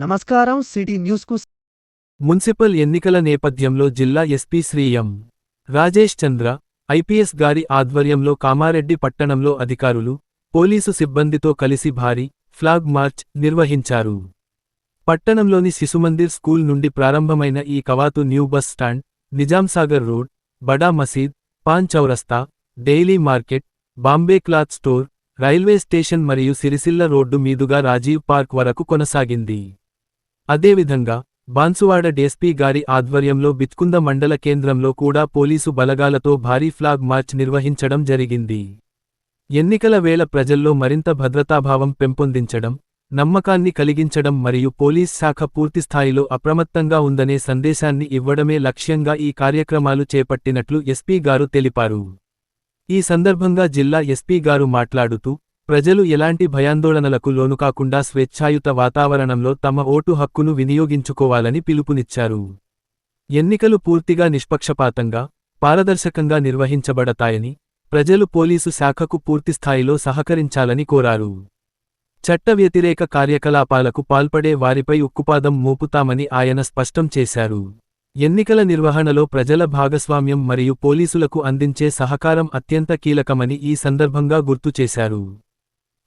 నమస్కారం సిటీ న్యూస్కు మున్సిపల్ ఎన్నికల నేపథ్యంలో జిల్లా ఎస్పీ శ్రీ ఎం. రాజేష్ చంద్ర, ఐపీఎస్ గారి ఆధ్వర్యంలో కామారెడ్డి పట్టణంలో అధికారులు, పోలీసు సిబ్బందితో కలిసి భారీ ఫ్లాగ్ మార్చ్ నిర్వహించారు. పట్టణంలోని శిశుమందిర్ స్కూల్ నుండి ప్రారంభమైన ఈ కవాతు new bus stand, Nizamsagar road, బడా మసీద్, పాన్ చౌరస్తా, daily market, Bombay cloth store, railway station మరియు సిరిసిల్ల రోడ్డు మీదుగా రాజీవ్ పార్క్ వరకు కొనసాగింది. అదేవిధంగా బాన్సువాడ డీఎస్పీ గారి ఆధ్వర్యంలో బిచ్కుంద మండల కేంద్రంలో కూడా పోలీసు బలగాలతో భారీ ఫ్లాగ్ మార్చ్ నిర్వహించడం జరిగింది. ఎన్నికల వేళ ప్రజల్లో మరింత భద్రతాభావం పెంపొందించడం, నమ్మకాన్ని కలిగించడం మరియు పోలీస్ శాఖ పూర్తిస్థాయిలో అప్రమత్తంగా ఉందనే సందేశాన్ని ఇవ్వడమే లక్ష్యంగా ఈ కార్యక్రమాలు చేపట్టినట్లు ఎస్పీ గారు తెలిపారు. ఈ సందర్భంగా జిల్లా ఎస్పీ గారు మాట్లాడుతూ, ప్రజలు ఎలాంటి భయాందోళనలకు లోనుకాకుండా స్వేచ్ఛాయుత వాతావరణంలో తమ ఓటు హక్కును వినియోగించుకోవాలని పిలుపునిచ్చారు. ఎన్నికలు పూర్తిగా నిష్పక్షపాతంగా, పారదర్శకంగా నిర్వహించబడతాయని, ప్రజలు పోలీసు శాఖకు పూర్తిస్థాయిలో సహకరించాలని కోరారు. చట్ట వ్యతిరేక కార్యకలాపాలకు పాల్పడే వారిపై ఉక్కుపాదం మోపుతామని ఆయన స్పష్టం చేశారు. ఎన్నికల నిర్వహణలో ప్రజల భాగస్వామ్యం మరియు పోలీసులకు అందించే సహకారం అత్యంత కీలకమని ఈ సందర్భంగా గుర్తు చేశారు.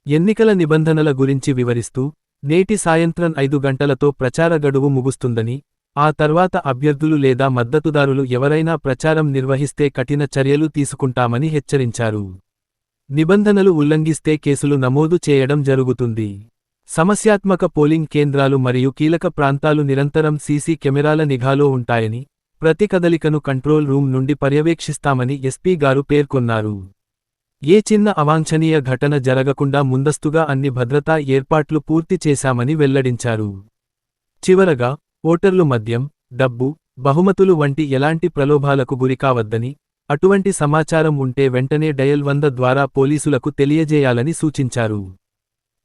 ఎన్నికల నిబంధనల గురించి వివరిస్తూ, నేటి సాయంత్రం 5 గంటలతో ప్రచార గడువు ముగుస్తుందని, ఆ తర్వాత అభ్యర్థులు లేదా మద్దతుదారులు ఎవరైనా ప్రచారం నిర్వహిస్తే కఠిన చర్యలు తీసుకుంటామని హెచ్చరించారు. నిబంధనలు ఉల్లంఘిస్తే కేసులు నమోదు చేయడం జరుగుతుంది. సమస్యాత్మక పోలింగ్ కేంద్రాలు మరియు కీలక ప్రాంతాలు నిరంతరం సీసీ కెమెరాల నిఘాలో ఉంటాయని, ప్రతి కదలికను కంట్రోల్ రూమ్ నుండి పర్యవేక్షిస్తామని ఎస్పీ గారు పేర్కొన్నారు. ఏ చిన్న అవాంఛనీయ ఘటన జరగకుండా ముందస్తుగా అన్ని భద్రతా ఏర్పాట్లు పూర్తి చేశామని వెల్లడించారు. చివరగా, ఓటర్లు మద్యం, డబ్బు, బహుమతులు వంటి ఎలాంటి ప్రలోభాలకు గురికావద్దని, అటువంటి సమాచారం ఉంటే వెంటనే డయల్ 100 ద్వారా పోలీసులకు తెలియజేయాలని సూచించారు.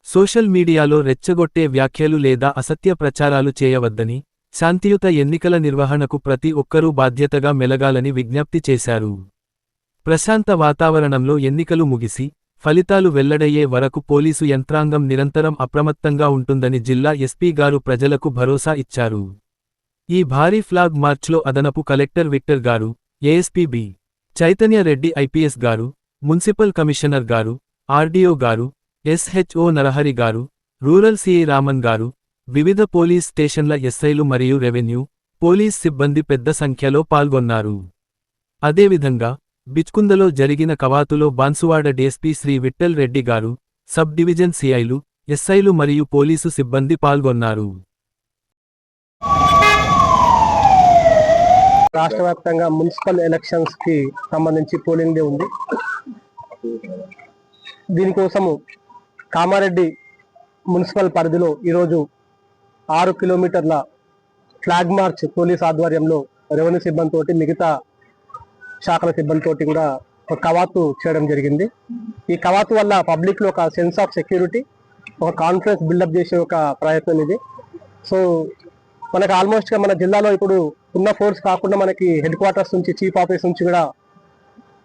సోషల్ మీడియాలో రెచ్చగొట్టే వ్యాఖ్యలు లేదా అసత్య ప్రచారాలు చేయవద్దని, శాంతియుత ఎన్నికల నిర్వహణకు ప్రతి ఒక్కరూ బాధ్యతగా మెలగాలని విజ్ఞప్తి చేశారు. ప్రశాంత వాతావరణంలో ఎన్నికలు ముగిసి, ఫలితాలు వెల్లడయ్యే వరకు పోలీసు యంత్రాంగం నిరంతరం అప్రమత్తంగా ఉంటుందని జిల్లా ఎస్పీ గారు ప్రజలకు భరోసా ఇచ్చారు. ఈ భారీ ఫ్లాగ్ మార్చ్లో అదనపు కలెక్టర్ విక్టర్ గారు, ASP B. Chaitanya Reddy IPS గారు, మున్సిపల్ కమిషనర్ గారు, ఆర్డీఓ గారు, ఎస్హెచ్ఓ నరహరి గారు, రూరల్ సిఐ రామన్ గారు, వివిధ పోలీస్ స్టేషన్ల ఎస్ఐలు మరియు రెవెన్యూ, పోలీస్ సిబ్బంది పెద్ద సంఖ్యలో పాల్గొన్నారు. అదేవిధంగా, బిచ్కుందలో జరిగిన కవాతులో బాన్సువాడ డీఎస్పీ శ్రీ విఠ్ఠల్ రెడ్డి గారు, సబ్ డివిజన్ సిఐలు, ఎస్ఐలు మరియు పోలీసు సిబ్బంది పాల్గొన్నారు. రాష్ట్ర వ్యాప్తంగా మున్సిపల్ ఎలక్షన్స్ కి సంబంధించి పోలింగ్ డే ఉంది. దీనికోసము కామారెడ్డి మున్సిపల్ పరిధిలో ఈరోజు 6 కిలోమీటర్ల ఫ్లాగ్ మార్చ్ పోలీస్ ఆధ్వర్యంలో రెవెన్యూ సిబ్బందితోటి, మిగతా శాఖల సిబ్బందితోటి కూడా ఒక కవాతు చేయడం జరిగింది. ఈ కవాతు వల్ల పబ్లిక్ లో ఒక సెన్స్ ఆఫ్ సెక్యూరిటీ, ఒక కాన్ఫిడెన్స్ బిల్డప్ చేసే ఒక ప్రయత్నం ఇది. సో మనకు ఆల్మోస్ట్ గా మన జిల్లాలో ఇప్పుడు ఉన్న ఫోర్స్ కాకుండా మనకి హెడ్ క్వార్టర్స్ నుంచి, చీఫ్ ఆఫీస్ నుంచి కూడా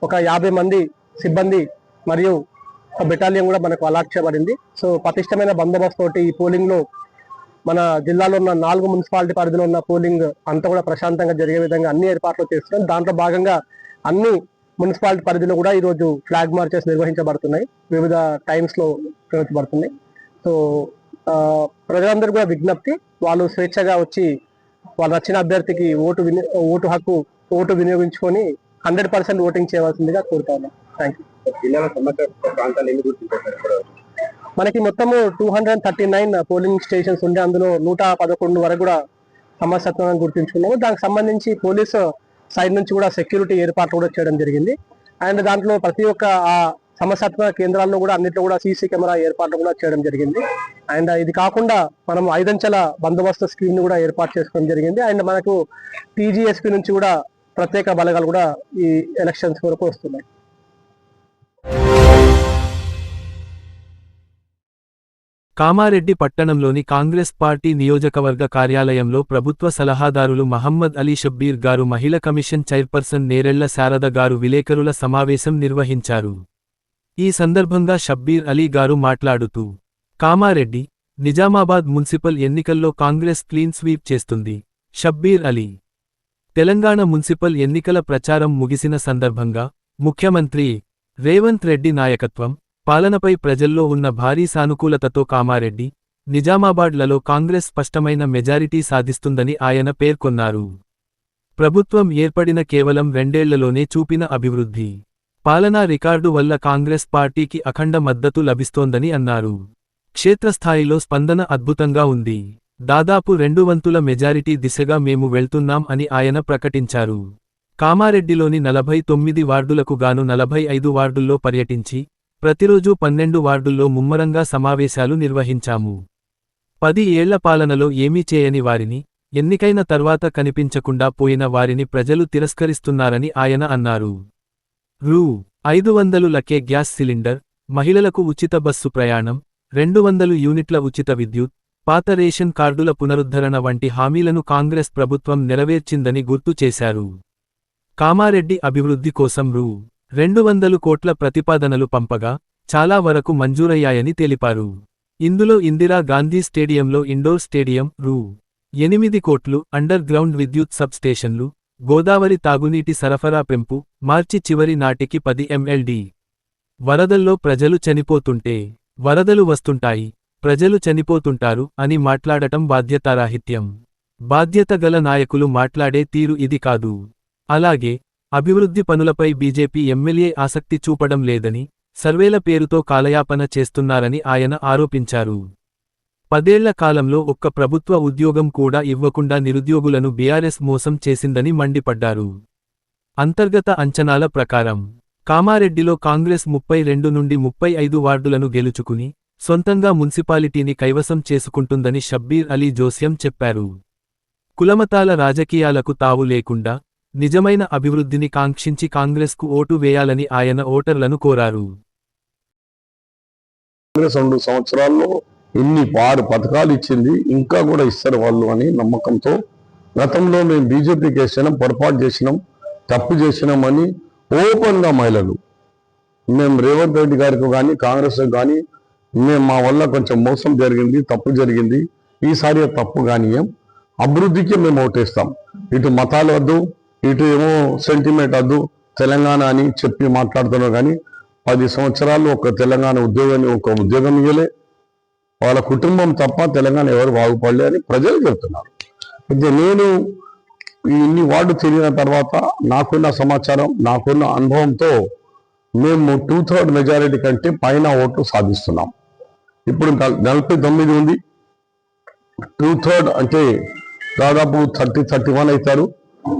ఒక 50 మంది సిబ్బంది మరియు ఒక బెటాలియన్ కూడా మనకు అలాట్ చేయబడింది. సో పటిష్టమైన బందోబస్తు తోటి ఈ పోలింగ్ లో మన జిల్లాలో ఉన్న 4 మున్సిపాలిటీ పరిధిలో ఉన్న పోలింగ్ అంతా కూడా ప్రశాంతంగా జరిగే విధంగా అన్ని ఏర్పాట్లు చేస్తున్నాం. దాంట్లో భాగంగా అన్ని మున్సిపాలిటీ పరిధిలో కూడా ఈరోజు ఫ్లాగ్ మార్చెస్ నిర్వహించబడుతున్నాయి, వివిధ టైమ్స్ లో నిర్వహించబడుతున్నాయి. సో ప్రజలందరూ కూడా విజ్ఞప్తి, వాళ్ళు స్వేచ్ఛగా వచ్చి వాళ్ళు నచ్చిన అభ్యర్థికి ఓటు వినియోగించుకొని 100% ఓటింగ్ చేయవలసిందిగా కోరుతా ఉన్నాం. Thank you. మనకి మొత్తము 239 పోలింగ్ స్టేషన్స్ ఉండే, అందులో 111 వరకు కూడా సమస్యాత్మకంగా గుర్తించుకున్నాము. దానికి సంబంధించి పోలీసు సైడ్ నుంచి కూడా సెక్యూరిటీ ఏర్పాట్లు కూడా చేయడం జరిగింది. అండ్ దాంట్లో ప్రతి ఒక్క ఆ సమస్యాత్మక కేంద్రాల్లో కూడా అన్నింటిలో కూడా సీసీ కెమెరా ఏర్పాట్లు కూడా చేయడం జరిగింది. అండ్ ఇది కాకుండా మనం 5 అంచెల బందోబస్తు స్కీమ్ ని కూడా ఏర్పాటు చేసుకోవడం జరిగింది. అండ్ మనకు టీజీఎస్పీ నుంచి కూడా ప్రత్యేక బలగాలు కూడా ఈ ఎలక్షన్స్ వరకు వస్తున్నాయి. కామారెడ్డి పట్టణంలోని కాంగ్రెస్ పార్టీ నియోజకవర్గ కార్యాలయంలో ప్రభుత్వ సలహాదారులు మహమ్మద్ అలీ షబ్బీర్ గారు, మహిళా కమిషన్ చైర్పర్సన్ నేరెళ్ల శారద గారు విలేకరుల సమావేశం నిర్వహించారు. ఈ సందర్భంగా షబ్బీర్ అలీ గారు మాట్లాడుతూ, కామారెడ్డి నిజామాబాద్ మున్సిపల్ ఎన్నికల్లో కాంగ్రెస్ క్లీన్ స్వీప్ చేస్తుంది. షబ్బీర్ అలీ. తెలంగాణ మున్సిపల్ ఎన్నికల ప్రచారం ముగిసిన సందర్భంగా ముఖ్యమంత్రి రేవంత్ రెడ్డి నాయకత్వం, పాలనపై ప్రజల్లో ఉన్న భారీ సానుకూలతతో కామారెడ్డి, నిజామాబాద్లలో కాంగ్రెస్ స్పష్టమైన మెజారిటీ సాధిస్తుందని ఆయన పేర్కొన్నారు. ప్రభుత్వం ఏర్పడిన కేవలం 2 ఏళ్లలోనే చూపిన అభివృద్ధి, పాలనా రికార్డు వల్ల కాంగ్రెస్ పార్టీకి అఖండ మద్దతు లభిస్తోందని అన్నారు. క్షేత్రస్థాయిలో స్పందన అద్భుతంగా ఉంది. దాదాపు 2 వంతుల మెజారిటీ దిశగా మేము వెళ్తున్నాం అని ఆయన ప్రకటించారు. కామారెడ్డిలోని 49 వార్డులకు గాను 45 వార్డుల్లో పర్యటించి, ప్రతిరోజూ 12 వార్డుల్లో ముమ్మరంగా సమావేశాలు నిర్వహించాము. 10 ఏళ్ల పాలనలో ఏమీ చేయని వారిని, ఎన్నికైన తర్వాత కనిపించకుండా పోయిన వారిని ప్రజలు తిరస్కరిస్తున్నారని ఆయన అన్నారు. రూ. 500లకే గ్యాస్ సిలిండర్, మహిళలకు ఉచిత బస్సు ప్రయాణం, 200 యూనిట్ల ఉచిత విద్యుత్, పాత రేషన్ కార్డుల పునరుద్ధరణ వంటి హామీలను కాంగ్రెస్ ప్రభుత్వం నెరవేర్చిందని గుర్తు చేశారు. కామారెడ్డి అభివృద్ధి కోసం రూ. 200 కోట్ల ప్రతిపాదనలు పంపగా, చాలా వరకు మంజూరయ్యాయని తెలిపారు. ఇందులో ఇందిరా గాంధీ స్టేడియంలో ఇండోర్ స్టేడియం రూ. 8 కోట్లు, అండర్ గ్రౌండ్ విద్యుత్ సబ్ స్టేషన్లు, గోదావరి తాగునీటి సరఫరా పెంపు, మార్చి చివరి నాటికి 10 MLD. వరదల్లో ప్రజలు చనిపోతుంటే, వరదలు వస్తుంటాయి, ప్రజలు చనిపోతుంటారు అని మాట్లాడటం బాధ్యతారాహిత్యం. బాధ్యత గల నాయకులు మాట్లాడే తీరు ఇది కాదు. అలాగే, అభివృద్ధి పనులపై బీజేపీ ఎమ్మెల్యే ఆసక్తి చూపడం లేదని, సర్వేల పేరుతో కాలయాపన చేస్తున్నారని ఆయన ఆరోపించారు. 10 ఏళ్ల కాలంలో ఒక్క ప్రభుత్వ ఉద్యోగం కూడా ఇవ్వకుండా నిరుద్యోగులను బీఆర్ఎస్ మోసం చేసిందని మండిపడ్డారు. అంతర్గత అంచనాల ప్రకారం కామారెడ్డిలో కాంగ్రెస్ 32 నుండి 35 వార్డులను గెలుచుకుని, సొంతంగా మున్సిపాలిటీని కైవసం చేసుకుంటుందని షబ్బీర్ అలీ జోస్యం చెప్పారు. కులమతాల రాజకీయాలకు తావు లేకుండా, నిజమైన అభివృద్ధిని కాంక్షించి కాంగ్రెస్కు ఓటు వేయాలని ఆయన ఓటర్లను కోరారు. కాంగ్రెస్ 2 సంవత్సరాల్లో ఇన్ని 6 పథకాలు ఇచ్చింది, ఇంకా కూడా ఇస్తారు వాళ్ళు అని నమ్మకంతో, గతంలో మేము బీజేపీకి వేసినాం, పొరపాటు చేసినాం, తప్పు చేసినాం అని ఓపెన్గా మహిళలు, మేము రేవంత్ రెడ్డి గారికి కానీ కాంగ్రెస్ కానీ మేము మా వల్ల కొంచెం మోసం జరిగింది, తప్పు జరిగింది, ఈసారి తప్పు కానీ అభివృద్ధికి మేము ఓటేస్తాం, ఇటు మతాలు వద్దు, ఇటు ఏమో సెంటిమెంట్ వద్దు, తెలంగాణ అని చెప్పి మాట్లాడుతున్నాం. కానీ 10 సంవత్సరాలు ఒక తెలంగాణ ఉద్యోగం ఇవ్వలే, వాళ్ళ కుటుంబం తప్ప తెలంగాణ ఎవరు బాగుపడలే అని ప్రజలు చెప్తున్నారు. అయితే నేను ఇన్ని వార్డు తిరిగిన తర్వాత నాకున్న సమాచారం, నాకున్న అనుభవంతో మేము 2/3 మెజారిటీ కంటే పైన ఓట్లు సాధిస్తున్నాం. ఇప్పుడు 49 ఉంది, 2/3 అంటే దాదాపు 30-31 అవుతారు.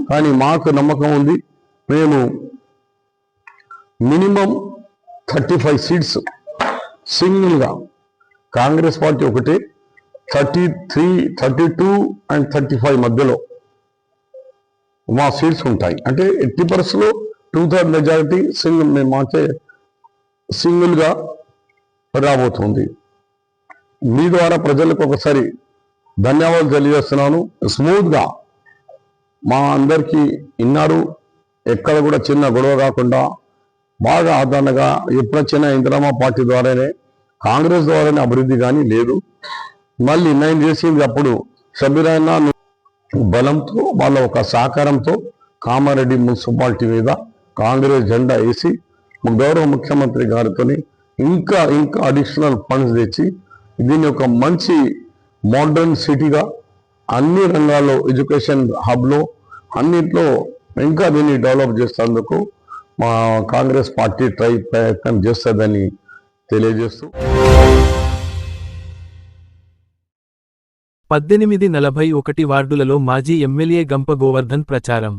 కానీ మాకు నమ్మకం ఉంది, మేము మినిమం 35 సీట్స్ సింగిల్గా, కాంగ్రెస్ పార్టీ ఒకటి 33, 32 అండ్ 35 మధ్యలో మా సీట్స్ ఉంటాయి. అంటే 80% 2/3 మెజారిటీ సింగిల్ మేము మాకే సింగిల్గా రాబోతుంది. మీ ద్వారా ప్రజలకు ఒకసారి ధన్యవాదాలు తెలియజేస్తున్నాను. స్మూత్గా మా అందరికీ ఇన్నారు, ఎక్కడ కూడా చిన్న గొడవ కాకుండా బాగా ఆదరణగా, ఎప్పుడొచ్చినా ఇందిరామా పార్టీ ద్వారానే, కాంగ్రెస్ ద్వారానే అభివృద్ధి కానీ లేదు. మళ్ళీ నేను చేసింది అప్పుడు సభ్యులైన బలంతో, వాళ్ళ ఒక సహకారంతో కామారెడ్డి మున్సిపాలిటీ మీద కాంగ్రెస్ జెండా వేసి గౌరవ ముఖ్యమంత్రి గారితో ఇంకా అడిషనల్ ఫండ్స్ తెచ్చి దీన్ని ఒక మంచి మోడర్న్ సిటీగా, అన్ని రంగాల్లో, ఎడ్యుకేషన్ హబ్లో అన్నింటిలో ఇంకా దీన్ని డెవలప్ చేసేందుకు మా కాంగ్రెస్ పార్టీ ప్రయత్నం చేస్తుందని తెలియజేస్తూ 1841 వార్డులలో మాజీ ఎమ్మెల్యే గంప గోవర్ధన్ ప్రచారం.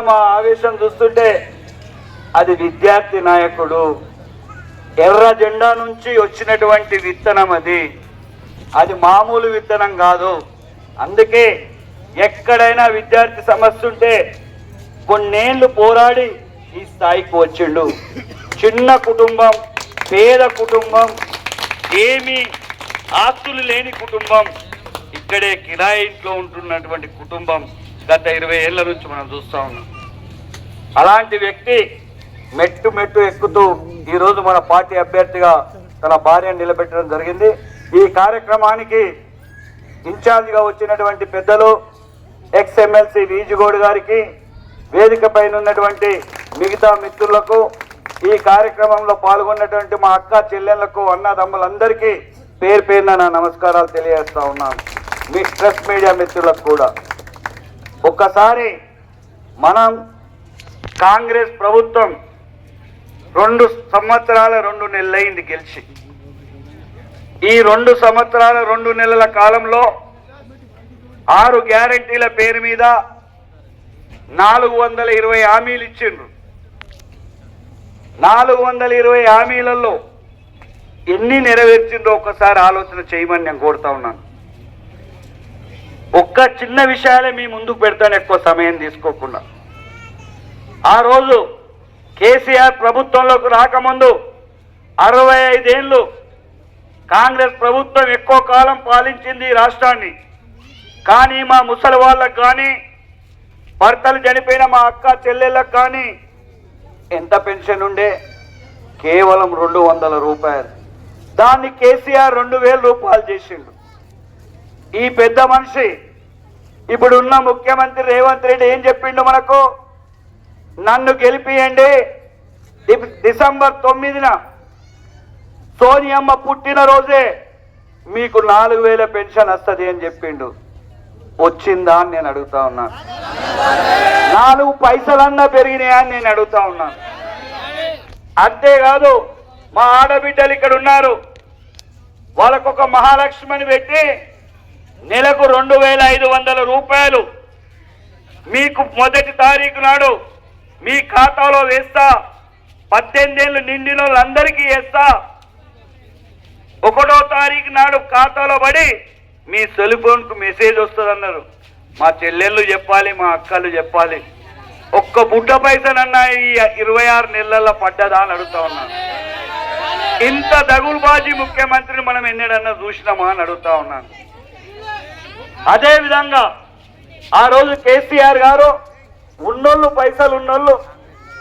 మా ఆవేశం చూస్తుంటే అది విద్యార్థి నాయకుడు ఎర్ర జెండా నుంచి వచ్చినటువంటి విత్తనం అది మామూలు విత్తనం కాదు. అందుకే ఎక్కడైనా విద్యార్థి సమస్య ఉంటే కొన్నేళ్లు పోరాడి ఈ స్థాయికి వచ్చిండు. చిన్న కుటుంబం, పేద కుటుంబం, ఏమీ ఆస్తులు లేని కుటుంబం, ఇక్కడే కిరాయి ఇంట్లో ఉంటున్నటువంటి కుటుంబం గత 20 ఏళ్ల నుంచి మనం చూస్తా ఉన్నాం. అలాంటి వ్యక్తి మెట్టు మెట్టు ఎక్కుతూ ఈరోజు మన పార్టీ అభ్యర్థిగా తన భార్యను నిలబెట్టడం జరిగింది. ఈ కార్యక్రమానికి ఇన్ఛార్జిగా వచ్చినటువంటి పెద్దలు ఎక్స్ఎమ్మెల్సీ వీజుగౌడ్ గారికి, వేదిక పైన ఉన్నటువంటి మిగతా మిత్రులకు, ఈ కార్యక్రమంలో పాల్గొన్నటువంటి మా అక్క చెల్లెళ్లకు, అన్నదమ్ములందరికీ పేరు పేరున నా నమస్కారాలు తెలియజేస్తా ఉన్నాను. మీ ప్రెస్ మీడియా మిత్రులకు కూడా. ఒక్కసారి మనం కాంగ్రెస్ ప్రభుత్వం 2 సంవత్సరాల 2 నెలలైంది గెలిచి. ఈ 2 సంవత్సరాల 2 నెలల కాలంలో 6 గ్యారంటీల పేరు మీద 420 హామీలు ఇచ్చిండ్రు. 420 హామీలలో ఎన్ని నెరవేర్చిందో ఒక్కసారి ఆలోచన చేయమని నేను కోరుతా ఉన్నాను. ఒక్క చిన్న విషయాలే మీ ముందుకు పెడతాను, ఎక్కువ సమయం తీసుకోకుండా. ఆ రోజు కేసీఆర్ ప్రభుత్వంలోకి రాకముందు 65 ఏళ్ళు కాంగ్రెస్ ప్రభుత్వం ఎక్కువ కాలం పాలించింది ఈ రాష్ట్రాన్ని. కానీ మా ముసలి వాళ్ళకు కానీ, భర్తలు చనిపోయిన మా అక్క చెల్లెళ్ళకు కానీ ఎంత పెన్షన్ ఉండే? కేవలం 200 రూపాయలు. దాన్ని కేసీఆర్ 2000 రూపాయలు చేసిండు. ఈ పెద్ద మనిషి ఇప్పుడున్న ముఖ్యమంత్రి రేవంత్ రెడ్డి ఏం చెప్పిండు మనకు? నన్ను గెలిపియండి, డిసెంబర్ 9న సోనియమ్మ పుట్టినరోజే మీకు 4000 పెన్షన్ వస్తుంది అని చెప్పిండు. వచ్చిందా అని నేను అడుగుతా ఉన్నాను. 4 పైసలన్నా పెరిగినాయా అని నేను అడుగుతా ఉన్నాను. అంతేకాదు, మా ఆడబిడ్డలు ఇక్కడ ఉన్నారు, వాళ్ళకొక మహాలక్ష్మిని పెట్టి నెలకు 2500 రూపాయలు మీకు మొదటి తారీఖు నాడు మీ ఖాతాలో వేస్తా. 18 ఏళ్ళు నిండిన వాళ్ళందరికీ వేస్తా. 1వ తారీఖు నాడు ఖాతాలో పడి మీ సెల్ ఫోన్కు మెసేజ్ వస్తుంది అన్నారు. మా చెల్లెళ్ళు చెప్పాలి, మా అక్కలు చెప్పాలి, ఒక్క బుడ్డ పైసనన్నా ఈ 26 నెలల్లో పడ్డదా అని అడుగుతా ఉన్నాను. ఇంత దగులుబాజీ ముఖ్యమంత్రిని మనం ఎన్నడన్నా చూసినామా అని అడుగుతా ఉన్నాను. అదేవిధంగా ఆ రోజు కేసీఆర్ గారు ఉన్నోళ్ళు, పైసలు ఉన్నోళ్ళు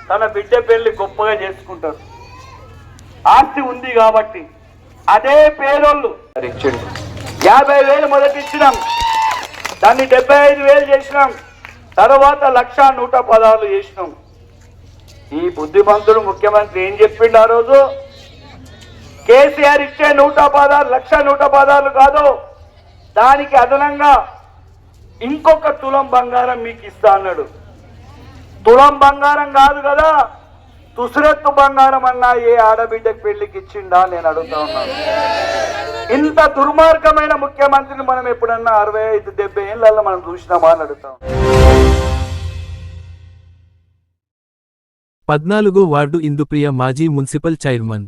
తన బిడ్డ పెళ్లి గొప్పగా చేసుకుంటారు, ఆస్తి ఉంది కాబట్టి. అదే పేదోళ్ళు ఇచ్చిండు. 50,000 మొదటి ఇచ్చినాం, దాన్ని 75,000 చేసినాం, తర్వాత 1,116 చేసినాం. ఈ బుద్ధిమంతుడు ముఖ్యమంత్రి ఏం చెప్పిండు ఆ రోజు? కేసీఆర్ ఇచ్చే 116 1,116 కాదు, దానికి అదనంగా ఇంకొక తులం బంగారం మీకు ఇస్తా అన్నాడు. తులం బంగారం కాదు కదా, తుసిరెత్తు బంగారం అన్నా ఏ ఆడబిడ్డకి పెళ్లికి ఇచ్చిండా నేను అడుగుతా ఉన్నాను. ఇంత దుర్మార్గమైన ముఖ్యమంత్రిని మనం ఎప్పుడన్నా 65-70 ఏళ్ళల్లో మనం చూసినామా అని అడుగుతాం. 14వ వార్డు ఇందుప్రియ మాజీ మున్సిపల్ చైర్మన్.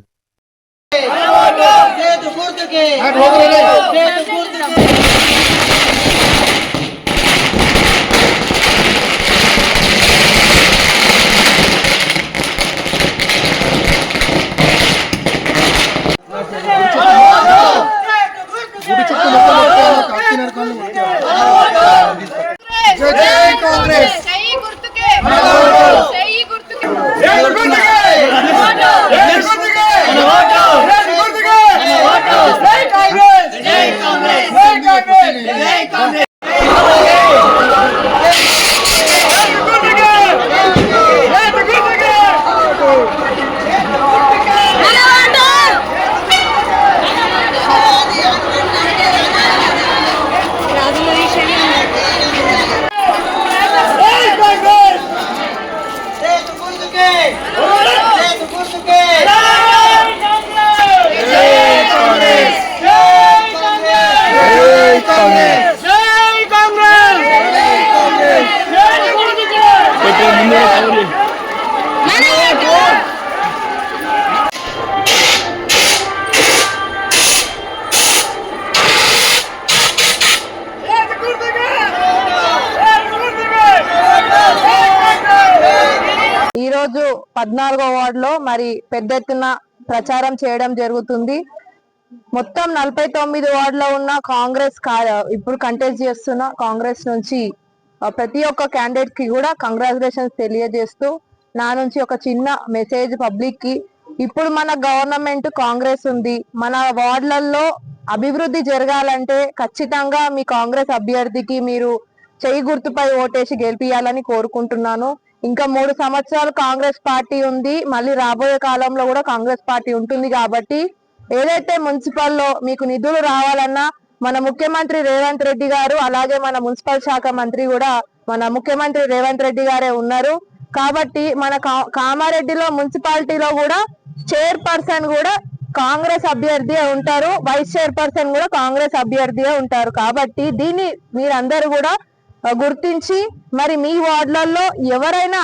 ఈరోజు 14వ వార్డులో మరి పెద్ద ఎత్తున ప్రచారం చేయడం జరుగుతుంది. మొత్తం 49 వార్డులో ఉన్న కాంగ్రెస్ ఇప్పుడు కంటెస్ట్ చేస్తున్న కాంగ్రెస్ నుంచి ప్రతి ఒక్క క్యాండిడేట్ కి కూడా కంగ్రాచులేషన్స్ తెలియజేస్తూ నా నుంచి ఒక చిన్న మెసేజ్ పబ్లిక్ కి, ఇప్పుడు మన గవర్నమెంట్ కాంగ్రెస్ ఉంది, మన వార్డులలో అభివృద్ధి జరగాలంటే ఖచ్చితంగా మీ కాంగ్రెస్ అభ్యర్థికి మీరు చెయ్యి గుర్తుపై ఓటేసి గెలిపియాలని కోరుకుంటున్నాను. ఇంకా 3 సంవత్సరాలు కాంగ్రెస్ పార్టీ ఉంది, మళ్ళీ రాబోయే కాలంలో కూడా కాంగ్రెస్ పార్టీ ఉంటుంది. కాబట్టి ఏదైతే మున్సిపల్లో మీకు నిధులు రావాలన్నా మన ముఖ్యమంత్రి రేవంత్ రెడ్డి గారు, అలాగే మన మున్సిపల్ శాఖ మంత్రి కూడా మన ముఖ్యమంత్రి రేవంత్ రెడ్డి గారే ఉన్నారు. కాబట్టి మన కామారెడ్డిలో మున్సిపాలిటీలో కూడా చైర్పర్సన్ కూడా కాంగ్రెస్ అభ్యర్థియే ఉంటారు, వైస్ చైర్పర్సన్ కూడా కాంగ్రెస్ అభ్యర్థియే ఉంటారు. కాబట్టి దీన్ని మీరందరూ కూడా గుర్తించి మరి మీ వార్డులలో ఎవరైనా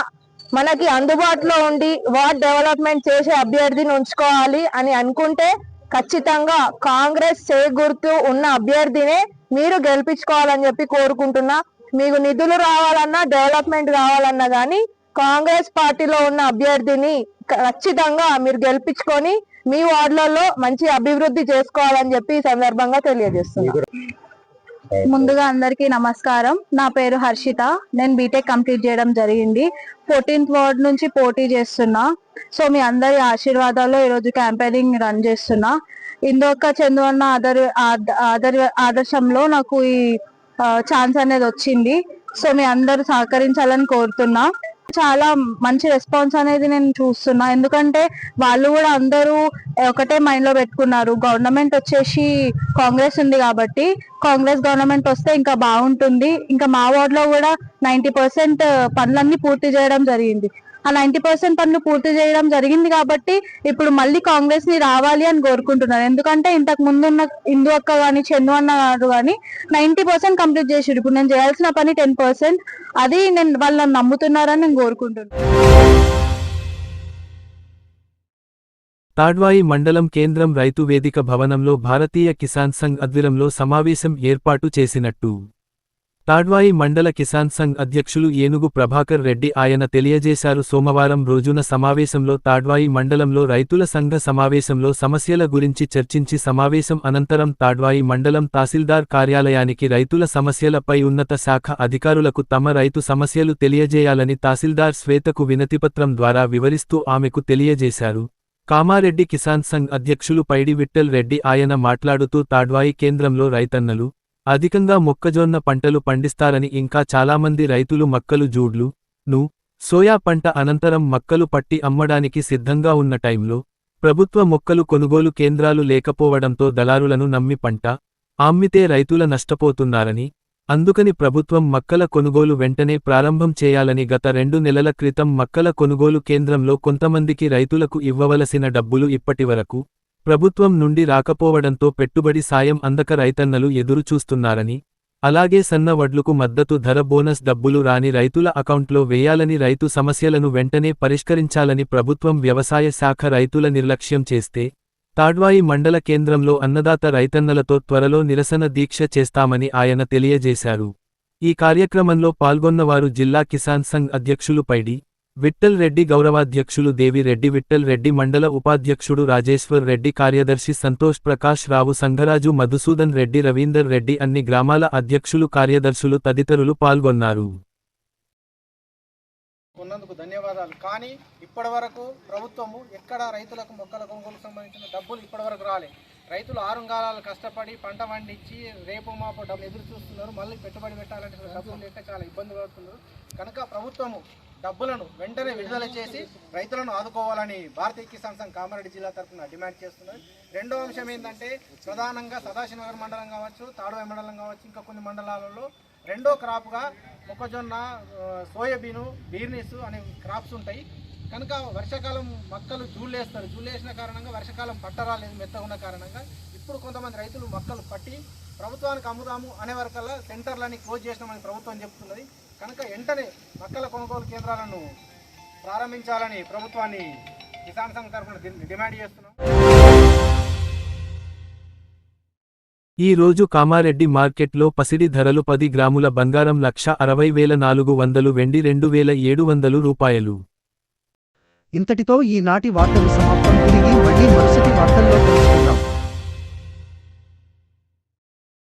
మనకి అందుబాటులో ఉండి వార్డ్ డెవలప్మెంట్ చేసే అభ్యర్థిని ఉంచుకోవాలి అని అనుకుంటే ఖచ్చితంగా కాంగ్రెస్ గుర్తు ఉన్న అభ్యర్థినే మీరు గెలిపించుకోవాలని చెప్పి కోరుకుంటున్నా. మీకు నిధులు రావాలన్నా డెవలప్మెంట్ కావాలన్నా గానీ కాంగ్రెస్ పార్టీలో ఉన్న అభ్యర్థిని ఖచ్చితంగా మీరు గెలిపించుకొని మీ వార్డులలో మంచి అభివృద్ధి చేసుకోవాలని చెప్పి ఈ సందర్భంగా తెలియజేస్తున్నా. ముందుగా అందరికీ నమస్కారం. నా పేరు హర్షిత. నేను బీటెక్ కంప్లీట్ చేయడం జరిగింది. 14th వార్డ్ నుంచి పోటీ చేస్తున్నా. సో మీ అందరి ఆశీర్వాదాల్లో ఈరోజు క్యాంపెయినింగ్ రన్ చేస్తున్నా. ఇందొక చందు అన్న ఆదర్శంలో నాకు ఈ ఛాన్స్ అనేది వచ్చింది. సో మీ అందరూ సహకరించాలని కోరుతున్నా. చాలా మంచి రెస్పాన్స్ అనేది నేను చూస్తున్నా. ఎందుకంటే వాళ్ళు కూడా అందరూ ఒకటే మైండ్ లో పెట్టుకున్నారు, గవర్నమెంట్ వచ్చేసి కాంగ్రెస్ ఉంది కాబట్టి కాంగ్రెస్ గవర్నమెంట్ వస్తే ఇంకా బాగుంటుంది. ఇంకా మా వార్డ్ లో కూడా 90% పనులన్నీ పూర్తి చేయడం జరిగింది. ఆ 90% పనులు పూర్తి చేయడం జరిగింది కాబట్టి ఇప్పుడు మళ్ళీ కాంగ్రెస్ ని రావాలి అని కోరుకుంటున్నారు. ఎందుకంటే ఇంతకు ముందు ఉన్న ఇందు అక్క గాని చందు అన్న గారు గాని 90% కంప్లీట్ చేసారు. ఇప్పుడు నేను చేయాల్సిన పని 10%. అది నేను వాళ్ళని నమ్ముతున్నారని నేను కోరుకుంటున్నాను. తాడ్వాయి మండలం కేంద్రం రైతు వేదిక భవనంలో భారతీయ కిసాన్ సంఘ్ ఆధ్వర్యంలో సమావేశం ఏర్పాటు చేసినట్టు తాడ్వాయి మండల కిసాన్ సంఘ్ అధ్యక్షులు ఏనుగు ప్రభాకర్ రెడ్డి ఆయన తెలియజేశారు. సోమవారం రోజున సమావేశంలో తాడ్వాయి మండలంలో రైతుల సంఘ సమావేశంలో సమస్యల గురించి చర్చించి సమావేశం అనంతరం తాడ్వాయి మండలం తహసీల్దార్ కార్యాలయానికి రైతుల సమస్యలపై ఉన్నత శాఖ అధికారులకు తమ రైతు సమస్యలు తెలియజేయాలని తహసీల్దార్ శ్వేతకు వినతిపత్రం ద్వారా వివరిస్తూ ఆమెకు తెలియజేశారు. కామారెడ్డి కిసాన్ సంఘ్ అధ్యక్షులు పైడి విఠ్ఠల్ రెడ్డి ఆయన మాట్లాడుతూ తాడ్వాయి కేంద్రంలో రైతన్నలు అధికంగా మొక్కజొన్న పంటలు పండిస్తారని, ఇంకా చాలామంది రైతులు మక్కలు, జూడ్లు, సోయా పంట అనంతరం మక్కలు పట్టి అమ్మడానికి సిద్ధంగా ఉన్న టైంలో ప్రభుత్వ మొక్కలు కొనుగోలు కేంద్రాలు లేకపోవడంతో దళారులను నమ్మి పంట అమ్మితే రైతుల నష్టపోతున్నారని, అందుకని ప్రభుత్వం మక్కల కొనుగోలు వెంటనే ప్రారంభం చేయాలని గత 2 నెలల క్రితం మక్కల కొనుగోలు కేంద్రంలో కొంతమందికి రైతులకు ఇవ్వవలసిన డబ్బులు ఇప్పటివరకు ప్రభుత్వం నుండి రాకపోవడంతో పెట్టుబడి సాయం అందక రైతన్నలు ఎదురుచూస్తున్నారని, అలాగే సన్న వడ్లుకు మద్దతు ధర బోనస్ డబ్బులు రాని రైతుల అకౌంట్లో వేయాలని, రైతు సమస్యలను వెంటనే పరిష్కరించాలని ప్రభుత్వం వ్యవసాయ శాఖ రైతుల నిర్లక్ష్యం చేస్తే తాడ్వాయి మండల కేంద్రంలో అన్నదాత రైతన్నలతో త్వరలో నిరసన దీక్ష చేస్తామని ఆయన తెలియజేశారు. ఈ కార్యక్రమంలో పాల్గొన్నవారు జిల్లా కిసాన్ సంఘ్ అధ్యక్షులు పైడి విఠ్ఠల్ రెడ్డి, గౌరవాధ్యక్షులు దేవిరెడ్డి, విఠ్ఠల్ రెడ్డి, మండల ఉపాధ్యక్షుడు రాజేశ్వర్ రెడ్డి, కార్యదర్శి సంతోష్ ప్రకాష్ రావు, సంగరాజు, మధుసూదన్ రెడ్డి, రవీందర్ రెడ్డి, అన్ని గ్రామాల అధ్యక్షులు, కార్యదర్శులు తదితరులు పాల్గొన్నారు. ఉన్నందుకు ధన్యవాదాలు. కానీ ఇప్పటి వరకు ప్రభుత్వము ఎక్కడ రైతులకు మొక్కల కొనుగోలుకు సంబంధించిన డబ్బులు ఇప్పటివరకు రాలే. రైతులు 6 కాలాలు కష్టపడి పంట పండించి రేపు మాపు డబ్బులు ఎదురు చూస్తున్నారు. మళ్ళీ పెట్టుబడి పెట్టాలంటే డబ్బులు లేక చాలా ఇబ్బంది పడుతున్నారు. కనుక ప్రభుత్వము డబ్బులను వెంటనే విడుదల చేసి రైతులను ఆదుకోవాలని భారతీయ కిసాన్ సంఘ్ కామారెడ్డి జిల్లా తరఫున డిమాండ్ చేస్తున్నారు. రెండో అంశం ఏంటంటే ప్రధానంగా సదాశివనగర్ మండలం కావచ్చు, తాడ్వాయి మండలం కావచ్చు, ఇంకా కొన్ని మండలాలలో రెండో క్రాప్గా మొక్కజొన్న, సోయాబీను, బీర్నీస్ అనే క్రాప్స్ ఉంటాయి. కనుక వర్షాకాలం మొక్కలు జూళ్ళేస్తారు. జూళ్ళేసిన కారణంగా వర్షాకాలం పట్ట రాలేదు, మెత్తగా ఉన్న కారణంగా ఇప్పుడు కొంతమంది రైతులు మొక్కలు పట్టి ప్రభుత్వానికి అమ్ముదాము అనే వరకల్లా సెంటర్లని క్లోజ్ చేసినామని ప్రభుత్వం చెప్తున్నది. కనుక వెంటనే మొక్కల కొనుగోలు కేంద్రాలను ప్రారంభించాలని ప్రభుత్వాన్ని కిసాన్ సంఘ్ తరఫున డిమాండ్ చేస్తున్నాం. ఈ రోజు కామారెడ్డి మార్కెట్లో పసిడి ధరలు 10 గ్రాముల బంగారం 1,60,400, వెండి 2,700 రూపాయలు. ఇంతటితో ఈనాటి వార్తలు సమాప్తం. తిరిగి మళ్ళీ